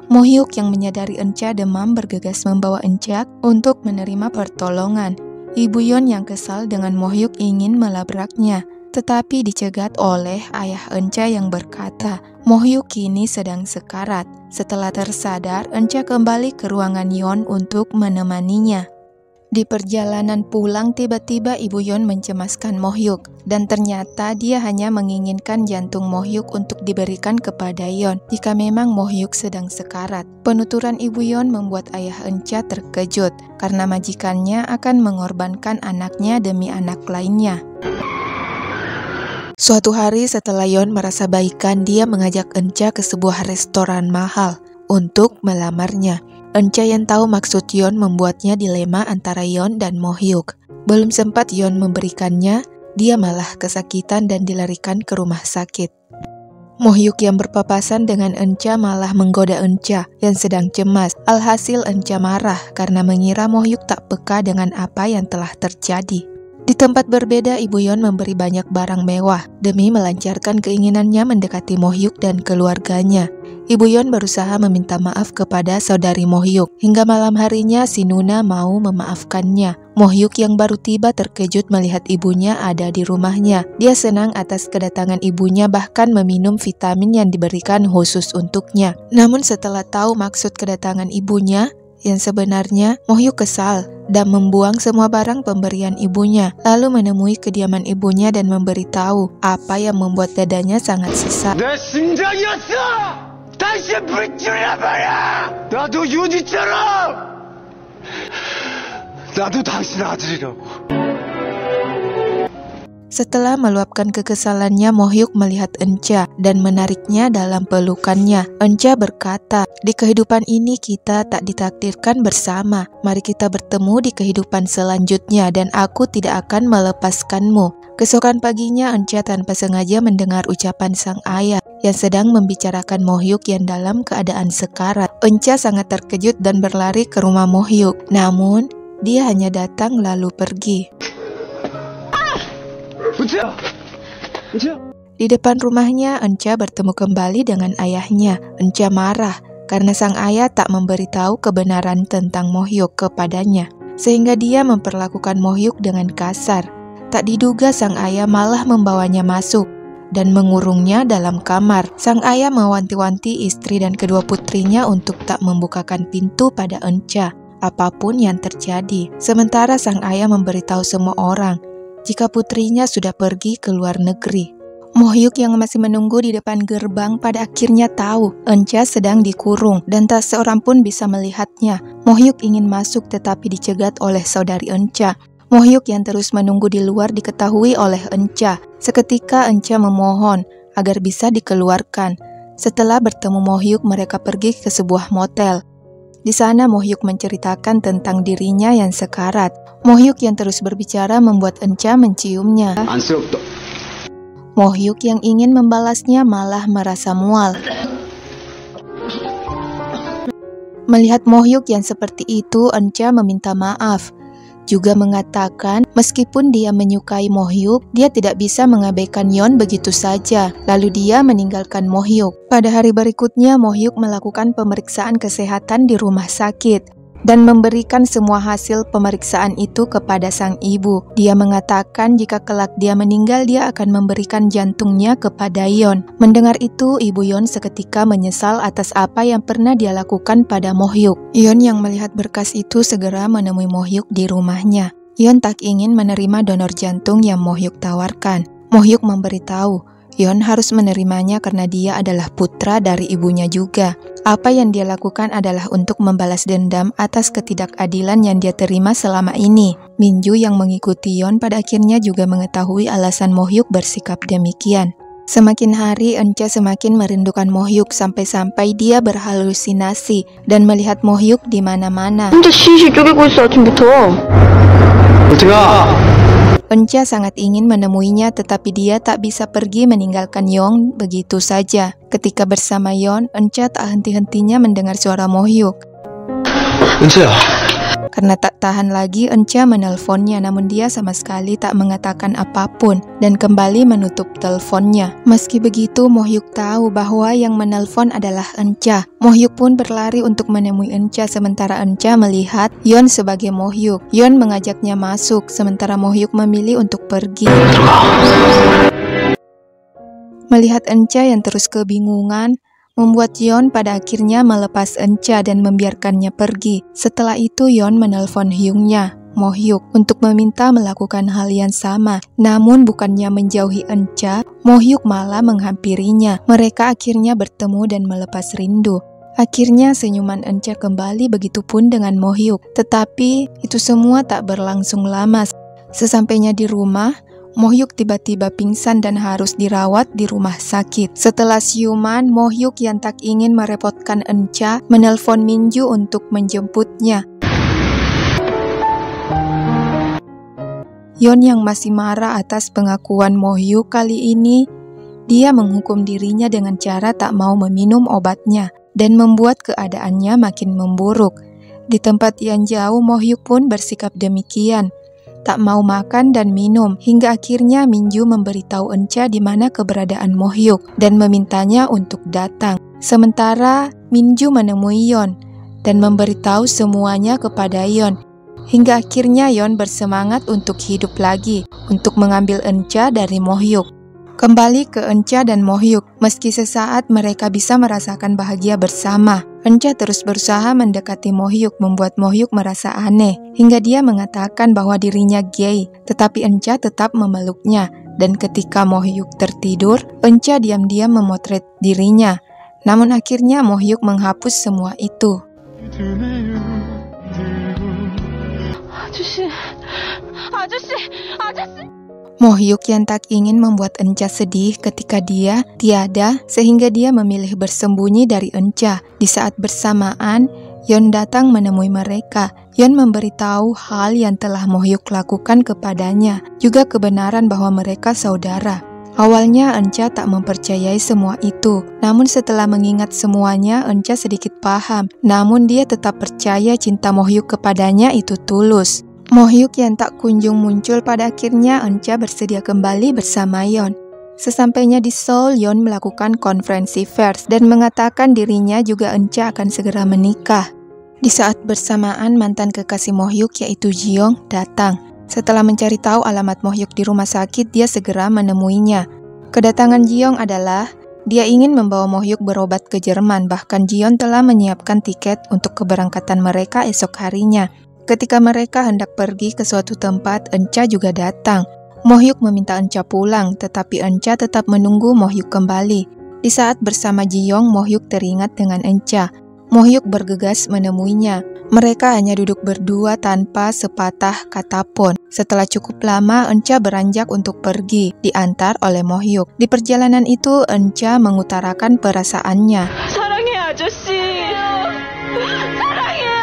Mo-hyuk yang menyadari Euncha demam bergegas membawa Euncha untuk menerima pertolongan. Ibu Yeon yang kesal dengan Mo-hyuk ingin melabraknya, tetapi dicegat oleh ayah Euncha yang berkata, Mo-hyuk kini sedang sekarat. Setelah tersadar, Euncha kembali ke ruangan Yeon untuk menemaninya. Di perjalanan pulang, tiba-tiba Ibu Yeon mencemaskan Mo-hyuk, dan ternyata dia hanya menginginkan jantung Mo-hyuk untuk diberikan kepada Yeon jika memang Mo-hyuk sedang sekarat. Penuturan Ibu Yeon membuat ayah Euncha terkejut karena majikannya akan mengorbankan anaknya demi anak lainnya. Suatu hari setelah Yeon merasa baikan, dia mengajak Euncha ke sebuah restoran mahal untuk melamarnya. Euncha yang tahu maksud Yeon membuatnya dilema antara Yeon dan Mo-hyuk. Belum sempat Yeon memberikannya, dia malah kesakitan dan dilarikan ke rumah sakit. Mo-hyuk yang berpapasan dengan Euncha malah menggoda Euncha yang sedang cemas. Alhasil Euncha marah karena mengira Mo-hyuk tak peka dengan apa yang telah terjadi. Di tempat berbeda, Ibu Yeon memberi banyak barang mewah demi melancarkan keinginannya mendekati Mo-hyuk dan keluarganya. Ibu Yeon berusaha meminta maaf kepada saudari Mo-hyuk. Hingga malam harinya, Sinuna mau memaafkannya. Mo-hyuk yang baru tiba terkejut melihat ibunya ada di rumahnya. Dia senang atas kedatangan ibunya, bahkan meminum vitamin yang diberikan khusus untuknya. Namun setelah tahu maksud kedatangan ibunya yang sebenarnya, Mo-hyuk kesal dan membuang semua barang pemberian ibunya, lalu menemui kediaman ibunya dan memberitahu apa yang membuat dadanya sangat sesak. 당신 불길이란 말이야! 나도 윤희처럼! 나도 당신 아들이라고. Setelah meluapkan kekesalannya, Mo-hyuk melihat Euncha dan menariknya dalam pelukannya. Euncha berkata, di kehidupan ini kita tak ditakdirkan bersama. Mari kita bertemu di kehidupan selanjutnya dan aku tidak akan melepaskanmu. Keesokan paginya, Euncha tanpa sengaja mendengar ucapan sang ayah yang sedang membicarakan Mohyuk yang dalam keadaan sekarat. Euncha sangat terkejut dan berlari ke rumah Mohyuk. Namun, dia hanya datang lalu pergi. Di depan rumahnya, Euncha bertemu kembali dengan ayahnya. Euncha marah karena sang ayah tak memberitahu kebenaran tentang Mohyuk kepadanya, sehingga dia memperlakukan Mohyuk dengan kasar. Tak diduga sang ayah malah membawanya masuk dan mengurungnya dalam kamar. Sang ayah mewanti-wanti istri dan kedua putrinya untuk tak membukakan pintu pada Euncha, apapun yang terjadi. Sementara sang ayah memberitahu semua orang jika putrinya sudah pergi ke luar negeri. Mohyuk yang masih menunggu di depan gerbang pada akhirnya tahu Euncha sedang dikurung dan tak seorang pun bisa melihatnya. Mohyuk ingin masuk tetapi dicegat oleh saudari Euncha. Mohyuk yang terus menunggu di luar diketahui oleh Euncha. Seketika Euncha memohon agar bisa dikeluarkan. Setelah bertemu Mohyuk, mereka pergi ke sebuah motel. Di sana Mohyuk menceritakan tentang dirinya yang sekarat. Mohyuk yang terus berbicara membuat Euncha menciumnya. Mohyuk yang ingin membalasnya malah merasa mual. Melihat Mohyuk yang seperti itu, Euncha meminta maaf. Juga mengatakan meskipun dia menyukai Mohyuk, dia tidak bisa mengabaikan Yeon begitu saja. Lalu dia meninggalkan Mohyuk. Pada hari berikutnya, Mohyuk melakukan pemeriksaan kesehatan di rumah sakit dan memberikan semua hasil pemeriksaan itu kepada sang ibu. Dia mengatakan jika kelak dia meninggal, dia akan memberikan jantungnya kepada Yeon. Mendengar itu, ibu Yeon seketika menyesal atas apa yang pernah dia lakukan pada Mohyuk. Yeon yang melihat berkas itu segera menemui Mohyuk di rumahnya. Yeon tak ingin menerima donor jantung yang Mohyuk tawarkan. Mohyuk memberitahu Yeon harus menerimanya karena dia adalah putra dari ibunya juga. Apa yang dia lakukan adalah untuk membalas dendam atas ketidakadilan yang dia terima selama ini. Minju yang mengikuti Yeon pada akhirnya juga mengetahui alasan Mohyuk bersikap demikian. Semakin hari, Euncha semakin merindukan Mohyuk sampai-sampai dia berhalusinasi dan melihat Mohyuk di mana-mana. 혼자 실실 쪼개고 있어 아침부터. Euncha sangat ingin menemuinya, tetapi dia tak bisa pergi meninggalkan Yeon begitu saja. Ketika bersama Yeon, Euncha tak henti-hentinya mendengar suara Mohyuk. 은채야. Karena tak tahan lagi, Euncha menelponnya, namun dia sama sekali tak mengatakan apapun dan kembali menutup teleponnya. Meski begitu, Mohyuk tahu bahwa yang menelpon adalah Euncha. Mohyuk pun berlari untuk menemui Euncha, sementara Euncha melihat Yeon sebagai Mohyuk. Yeon mengajaknya masuk, sementara Mohyuk memilih untuk pergi. Melihat Euncha yang terus kebingungan, membuat Yeon pada akhirnya melepas Euncha dan membiarkannya pergi. Setelah itu Yeon menelpon hyungnya, Mohyuk, untuk meminta melakukan hal yang sama. Namun bukannya menjauhi Euncha, Mohyuk malah menghampirinya. Mereka akhirnya bertemu dan melepas rindu. Akhirnya senyuman Euncha kembali, begitupun dengan Mohyuk. Tetapi itu semua tak berlangsung lama. Sesampainya di rumah, Mohyuk tiba-tiba pingsan dan harus dirawat di rumah sakit. Setelah siuman, Mohyuk yang tak ingin merepotkan Euncha menelpon Minju untuk menjemputnya. Yeon yang masih marah atas pengakuan Mohyuk kali ini, dia menghukum dirinya dengan cara tak mau meminum obatnya dan membuat keadaannya makin memburuk. Di tempat yang jauh, Mohyuk pun bersikap demikian. Tak mau makan dan minum, hingga akhirnya Minju memberitahu Euncha di mana keberadaan Mohyuk dan memintanya untuk datang. Sementara Minju menemui Yeon dan memberitahu semuanya kepada Yeon, hingga akhirnya Yeon bersemangat untuk hidup lagi untuk mengambil Euncha dari Mohyuk. Kembali ke Euncha dan Mohyuk, meski sesaat mereka bisa merasakan bahagia bersama. Euncha terus berusaha mendekati Mohyuk, membuat Mohyuk merasa aneh, hingga dia mengatakan bahwa dirinya gay, tetapi Euncha tetap memeluknya. Dan ketika Mohyuk tertidur, Euncha diam-diam memotret dirinya. Namun akhirnya Mohyuk menghapus semua itu. Mohyuk yang tak ingin membuat Euncha sedih ketika dia tiada, sehingga dia memilih bersembunyi dari Euncha. Di saat bersamaan, Yeon datang menemui mereka. Yeon memberitahu hal yang telah Mohyuk lakukan kepadanya, juga kebenaran bahwa mereka saudara. Awalnya Enca tak mempercayai semua itu, namun setelah mengingat semuanya, Enca sedikit paham. Namun dia tetap percaya cinta Mohyuk kepadanya itu tulus. Mohyuk yang tak kunjung muncul, pada akhirnya Enca bersedia kembali bersama Yeon. Sesampainya di Seoul, Yeon melakukan konferensi pers dan mengatakan dirinya juga Enca akan segera menikah. Di saat bersamaan, mantan kekasih Mohyuk yaitu Jiyoung datang. Setelah mencari tahu alamat Mohyuk di rumah sakit, dia segera menemuinya. Kedatangan Jiyoung adalah dia ingin membawa Mohyuk berobat ke Jerman, bahkan Jiyoung telah menyiapkan tiket untuk keberangkatan mereka esok harinya. Ketika mereka hendak pergi ke suatu tempat, Enca juga datang. Mohyuk meminta Enca pulang, tetapi Enca tetap menunggu Mohyuk kembali. Di saat bersama Jiyoung, Mohyuk teringat dengan Enca. Mohyuk bergegas menemuinya. Mereka hanya duduk berdua tanpa sepatah kata pun. Setelah cukup lama, Enca beranjak untuk pergi, diantar oleh Mohyuk. Di perjalanan itu, Enca mengutarakan perasaannya. 사랑해 아저씨. 사랑해요.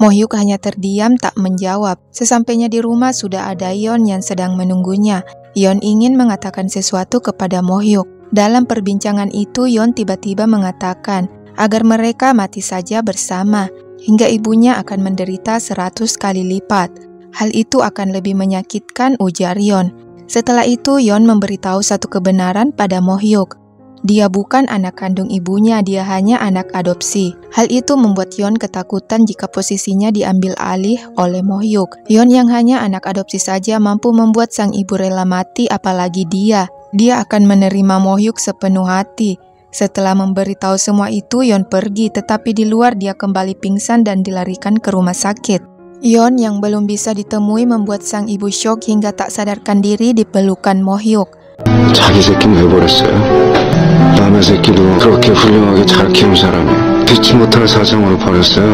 Mohyuk hanya terdiam tak menjawab. Sesampainya di rumah sudah ada Yeon yang sedang menunggunya. Yeon ingin mengatakan sesuatu kepada Mohyuk. Dalam perbincangan itu, Yeon tiba-tiba mengatakan agar mereka mati saja bersama, hingga ibunya akan menderita 100 kali lipat. Hal itu akan lebih menyakitkan, ujar Yeon. Setelah itu, Yeon memberitahu satu kebenaran pada Mohyuk. Dia bukan anak kandung ibunya, dia hanya anak adopsi. Hal itu membuat Yeon ketakutan jika posisinya diambil alih oleh Mohyuk. Yeon yang hanya anak adopsi saja mampu membuat sang ibu rela mati, apalagi dia. Dia akan menerima Mohyuk sepenuh hati. Setelah memberitahu semua itu, Yeon pergi, tetapi di luar dia kembali pingsan dan dilarikan ke rumah sakit. Yeon yang belum bisa ditemui membuat sang ibu syok hingga tak sadarkan diri di pelukan Mohyuk. 자기 새끼는 왜 버렸어요? 남의 새끼도 그렇게 훌륭하게 잘 키운 사람이 잊지 못할 사정으로 버렸어요.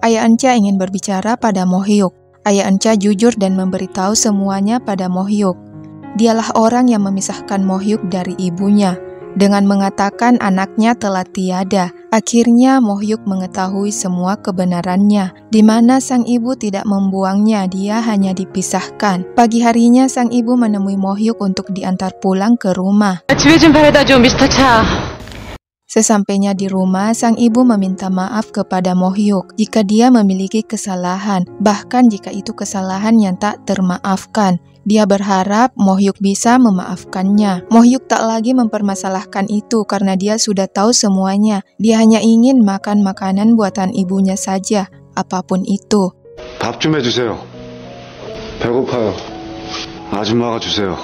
Ayah Enca ingin berbicara pada Mohyuk. Ayah Enca jujur dan memberitahu semuanya pada Mohyuk. Dialah orang yang memisahkan Mohyuk dari ibunya, dengan mengatakan anaknya telah tiada. Akhirnya Mohyuk mengetahui semua kebenarannya, di mana sang ibu tidak membuangnya, dia hanya dipisahkan. Pagi harinya sang ibu menemui Mohyuk untuk diantar pulang ke rumah. 집에 좀 바래다 줘, 미스터 차. Sesampainya di rumah, sang ibu meminta maaf kepada Mohyuk jika dia memiliki kesalahan, bahkan jika itu kesalahan yang tak termaafkan. Dia berharap Mohyuk bisa memaafkannya. Mohyuk tak lagi mempermasalahkan itu karena dia sudah tahu semuanya. Dia hanya ingin makan makanan buatan ibunya saja, apapun itu. 밥 좀 해주세요. 배고파요. 아줌마가 주세요.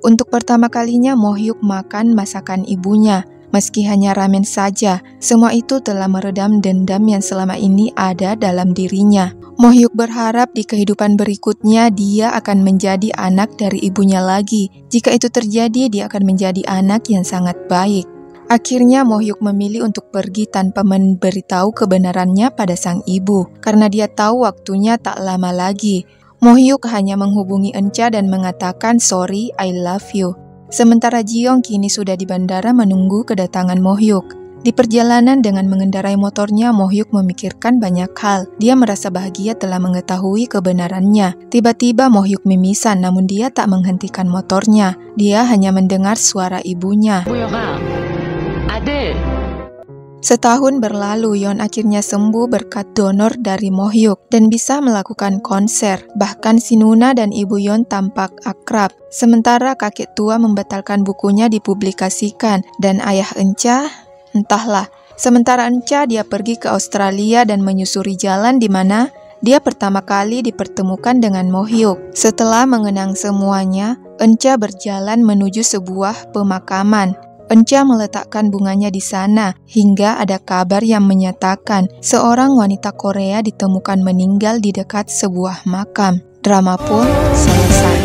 Untuk pertama kalinya Mohyuk makan masakan ibunya. Meski hanya ramen saja, semua itu telah meredam dendam yang selama ini ada dalam dirinya. Mohyuk berharap di kehidupan berikutnya dia akan menjadi anak dari ibunya lagi. Jika itu terjadi, dia akan menjadi anak yang sangat baik. Akhirnya Mohyuk memilih untuk pergi tanpa memberitahu kebenarannya pada sang ibu, karena dia tahu waktunya tak lama lagi. Mohyuk hanya menghubungi Enca dan mengatakan, "Sorry, I love you." Sementara Jiyoung kini sudah di bandara menunggu kedatangan Mohyuk. Di perjalanan dengan mengendarai motornya, Mohyuk memikirkan banyak hal. Dia merasa bahagia telah mengetahui kebenarannya. Tiba-tiba Mohyuk mimisan, namun dia tak menghentikan motornya. Dia hanya mendengar suara ibunya. 모여가. 아들. Setahun berlalu, Yeon akhirnya sembuh berkat donor dari Mohyuk dan bisa melakukan konser. Bahkan si Nuna dan ibu Yeon tampak akrab. Sementara kakek tua membatalkan bukunya dipublikasikan dan ayah Enca, entahlah. Sementara Enca dia pergi ke Australia dan menyusuri jalan di mana dia pertama kali dipertemukan dengan Mohyuk. Setelah mengenang semuanya, Enca berjalan menuju sebuah pemakaman. Enca meletakkan bunganya di sana hingga ada kabar yang menyatakan seorang wanita Korea ditemukan meninggal di dekat sebuah makam. Drama pun selesai.